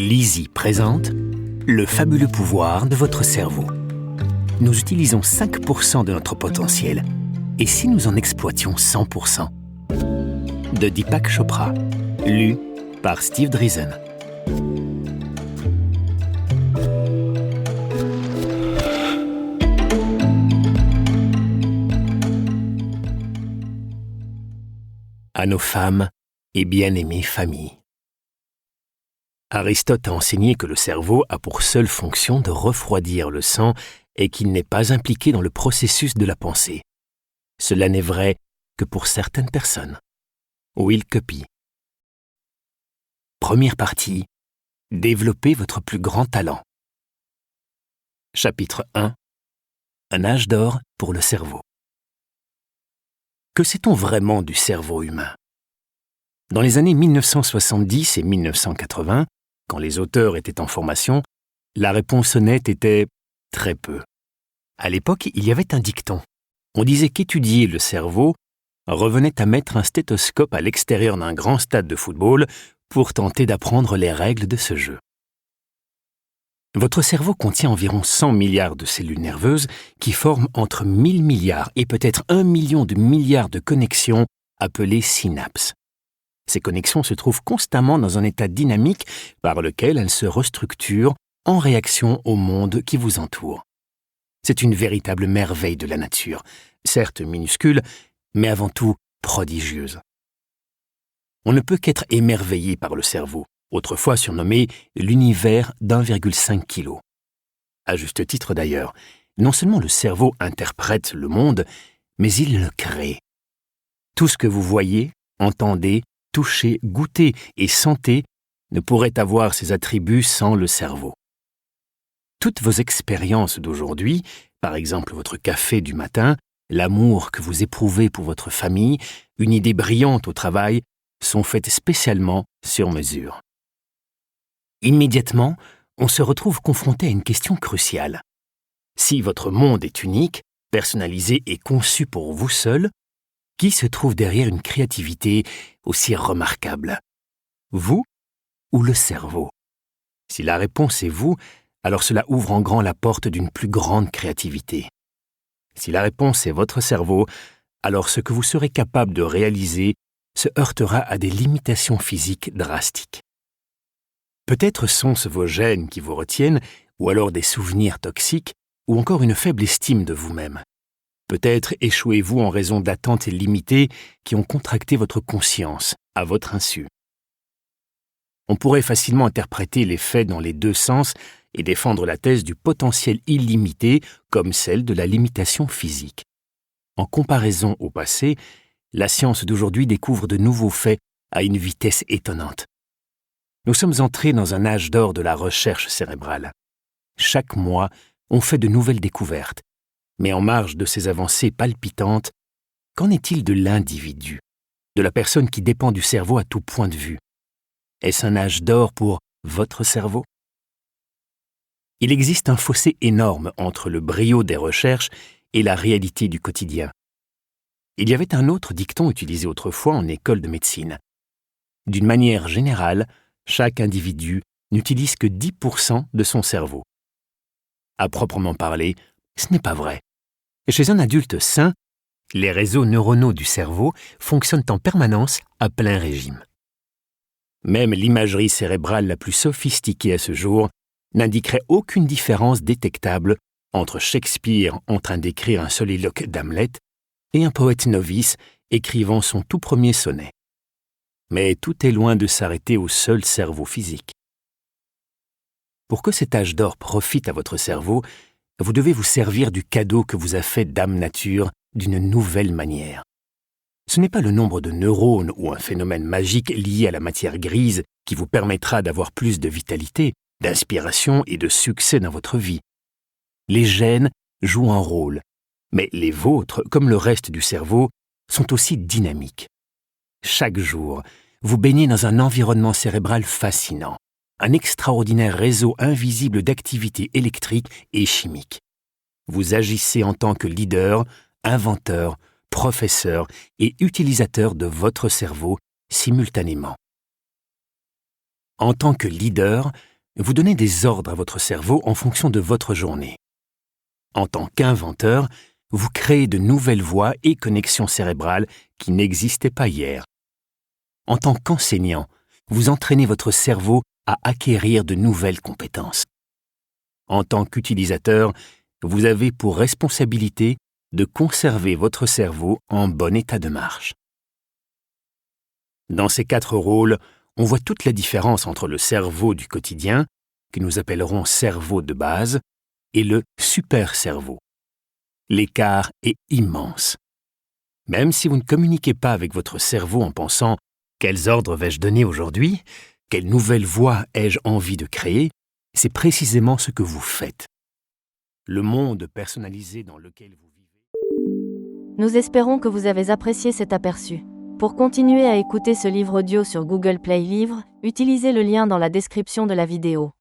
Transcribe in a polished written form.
Lizzie présente le fabuleux pouvoir de votre cerveau. Nous utilisons 5% de notre potentiel. Et si nous en exploitions 100% ? De Deepak Chopra, lu par Steve Driesen. À nos femmes et bien-aimées familles. Aristote a enseigné que le cerveau a pour seule fonction de refroidir le sang et qu'il n'est pas impliqué dans le processus de la pensée. Cela n'est vrai que pour certaines personnes. Will Cuppy. Première partie. Développez votre plus grand talent. Chapitre 1. Un âge d'or pour le cerveau. Que sait-on vraiment du cerveau humain ? Dans les années 1970 et 1980, quand les auteurs étaient en formation, la réponse honnête était très peu. À l'époque, il y avait un dicton. On disait qu'étudier le cerveau revenait à mettre un stéthoscope à l'extérieur d'un grand stade de football pour tenter d'apprendre les règles de ce jeu. Votre cerveau contient environ 100 milliards de cellules nerveuses qui forment entre 1000 milliards et peut-être 1 million de milliards de connexions appelées synapses. Ces connexions se trouvent constamment dans un état dynamique par lequel elles se restructurent en réaction au monde qui vous entoure. C'est une véritable merveille de la nature, certes minuscule, mais avant tout prodigieuse. On ne peut qu'être émerveillé par le cerveau, autrefois surnommé l'univers d'1,5 kg. À juste titre d'ailleurs, non seulement le cerveau interprète le monde, mais il le crée. Tout ce que vous voyez, entendez, touchez, goûtez et sentez ne pourrait avoir ces attributs sans le cerveau. Toutes vos expériences d'aujourd'hui, par exemple votre café du matin, l'amour que vous éprouvez pour votre famille, une idée brillante au travail, sont faites spécialement sur mesure. Immédiatement, on se retrouve confronté à une question cruciale. Si votre monde est unique, personnalisé et conçu pour vous seul, qui se trouve derrière une créativité aussi remarquable ? Vous ou le cerveau ? Si la réponse est vous, alors cela ouvre en grand la porte d'une plus grande créativité. Si la réponse est votre cerveau, alors ce que vous serez capable de réaliser se heurtera à des limitations physiques drastiques. Peut-être sont-ce vos gènes qui vous retiennent, ou alors des souvenirs toxiques, ou encore une faible estime de vous-même. Peut-être échouez-vous en raison d'attentes limitées qui ont contracté votre conscience, à votre insu. On pourrait facilement interpréter les faits dans les deux sens et défendre la thèse du potentiel illimité comme celle de la limitation physique. En comparaison au passé, la science d'aujourd'hui découvre de nouveaux faits à une vitesse étonnante. Nous sommes entrés dans un âge d'or de la recherche cérébrale. Chaque mois, on fait de nouvelles découvertes. Mais en marge de ces avancées palpitantes, qu'en est-il de l'individu, de la personne qui dépend du cerveau à tout point de vue ? Est-ce un âge d'or pour votre cerveau ? Il existe un fossé énorme entre le brio des recherches et la réalité du quotidien. Il y avait un autre dicton utilisé autrefois en école de médecine. D'une manière générale, chaque individu n'utilise que 10% de son cerveau. À proprement parler, ce n'est pas vrai. Chez un adulte sain, les réseaux neuronaux du cerveau fonctionnent en permanence à plein régime. Même l'imagerie cérébrale la plus sophistiquée à ce jour n'indiquerait aucune différence détectable entre Shakespeare en train d'écrire un soliloque d'Hamlet et un poète novice écrivant son tout premier sonnet. Mais tout est loin de s'arrêter au seul cerveau physique. Pour que cet âge d'or profite à votre cerveau, vous devez vous servir du cadeau que vous a fait Dame Nature d'une nouvelle manière. Ce n'est pas le nombre de neurones ou un phénomène magique lié à la matière grise qui vous permettra d'avoir plus de vitalité, d'inspiration et de succès dans votre vie. Les gènes jouent un rôle, mais les vôtres, comme le reste du cerveau, sont aussi dynamiques. Chaque jour, vous baignez dans un environnement cérébral fascinant. Un extraordinaire réseau invisible d'activités électriques et chimiques. Vous agissez en tant que leader, inventeur, professeur et utilisateur de votre cerveau simultanément. En tant que leader, vous donnez des ordres à votre cerveau en fonction de votre journée. En tant qu'inventeur, vous créez de nouvelles voies et connexions cérébrales qui n'existaient pas hier. En tant qu'enseignant, vous entraînez votre cerveau à acquérir de nouvelles compétences. En tant qu'utilisateur, vous avez pour responsabilité de conserver votre cerveau en bon état de marche. Dans ces 4 rôles, on voit toute la différence entre le cerveau du quotidien, que nous appellerons cerveau de base, et le super-cerveau. L'écart est immense. Même si vous ne communiquez pas avec votre cerveau en pensant « Quels ordres vais-je donner aujourd'hui ? Quelle nouvelle voie ai-je envie de créer ?» c'est précisément ce que vous faites. Le monde personnalisé dans lequel vous vivez... Nous espérons que vous avez apprécié cet aperçu. Pour continuer à écouter ce livre audio sur Google Play Livres, utilisez le lien dans la description de la vidéo.